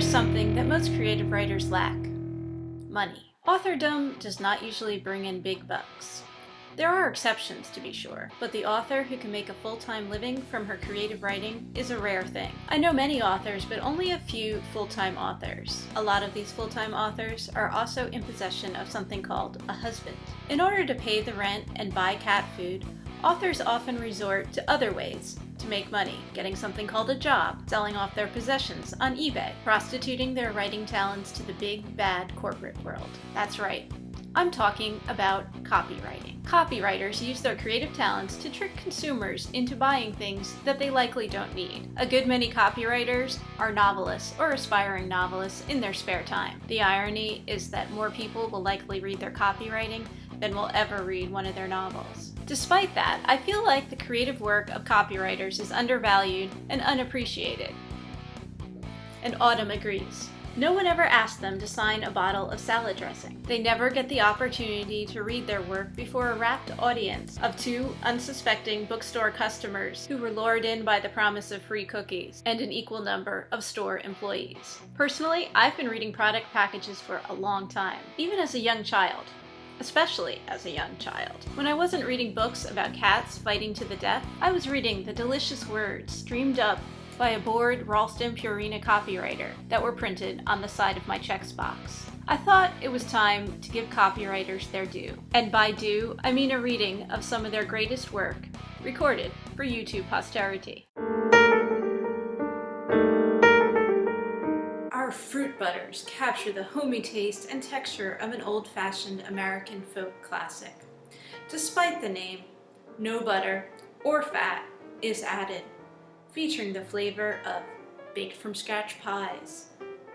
There's something that most creative writers lack: money. Authordom does not usually bring in big bucks. There are exceptions, to be sure, but the author who can make a full-time living from her creative writing is a rare thing. I know many authors, but only a few full-time authors. A lot of these full-time authors are also in possession of something called a husband. In order to pay the rent and buy cat food, authors often resort to other ways to make money, getting something called a job, selling off their possessions on eBay, prostituting their writing talents to the big, bad corporate world. That's right. I'm talking about copywriting. Copywriters use their creative talents to trick consumers into buying things that they likely don't need. A good many copywriters are novelists or aspiring novelists in their spare time. The irony is that more people will likely read their copywriting than will ever read one of their novels. Despite that, I feel like the creative work of copywriters is undervalued and unappreciated. And Autumn agrees. No one ever asked them to sign a bottle of salad dressing. They never get the opportunity to read their work before a rapt audience of two unsuspecting bookstore customers who were lured in by the promise of free cookies and an equal number of store employees. Personally, I've been reading product packages for a long time, even as a young child. Especially as a young child. When I wasn't reading books about cats fighting to the death, I was reading the delicious words dreamed up by a bored Ralston Purina copywriter that were printed on the side of my checks box. I thought it was time to give copywriters their due. And by due, I mean a reading of some of their greatest work, recorded for YouTube posterity. Our fruit butters capture the homey taste and texture of an old-fashioned American folk classic. Despite the name, no butter or fat is added, featuring the flavor of baked-from-scratch pies,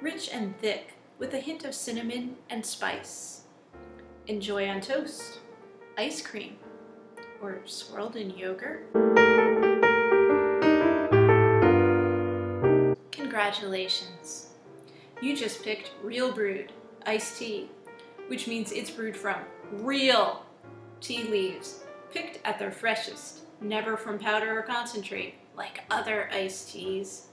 rich and thick with a hint of cinnamon and spice. Enjoy on toast, ice cream, or swirled in yogurt. Congratulations! You just picked real brewed iced tea, which means it's brewed from real tea leaves, picked at their freshest, never from powder or concentrate, like other iced teas.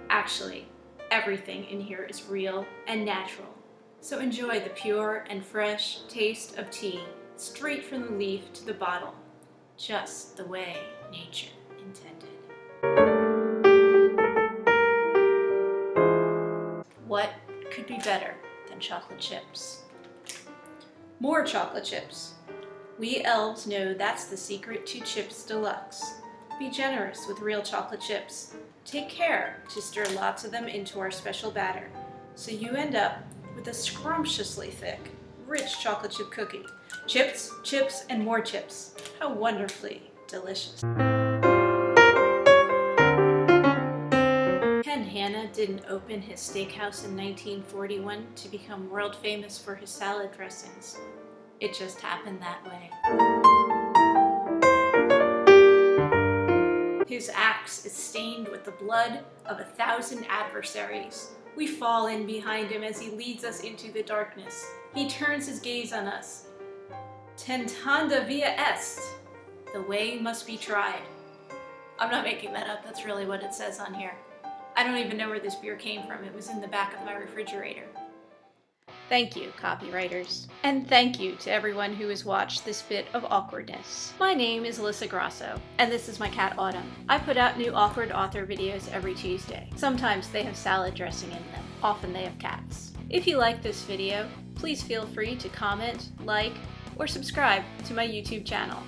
Actually, everything in here is real and natural. So enjoy the pure and fresh taste of tea straight from the leaf to the bottle, just the way nature intended. What could be better than chocolate chips? More chocolate chips. We elves know that's the secret to Chips Deluxe. Be generous with real chocolate chips. Take care to stir lots of them into our special batter, so you end up with a scrumptiously thick, rich chocolate chip cookie. Chips, chips, and more chips. How wonderfully delicious. Ken Hanna didn't open his steakhouse in 1941 to become world famous for his salad dressings. It just happened that way. His axe is stained with the blood of 1,000 adversaries. We fall in behind him as he leads us into the darkness. He turns his gaze on us. Tentanda via est. The way must be tried. I'm not making that up, that's really what it says on here. I don't even know where this beer came from. It was in the back of my refrigerator. Thank you, copywriters. And thank you to everyone who has watched this bit of awkwardness. My name is Alyssa Grasso, and this is my cat Autumn. I put out new awkward author videos every Tuesday. Sometimes they have salad dressing in them. Often they have cats. If you like this video, please feel free to comment, like, or subscribe to my YouTube channel.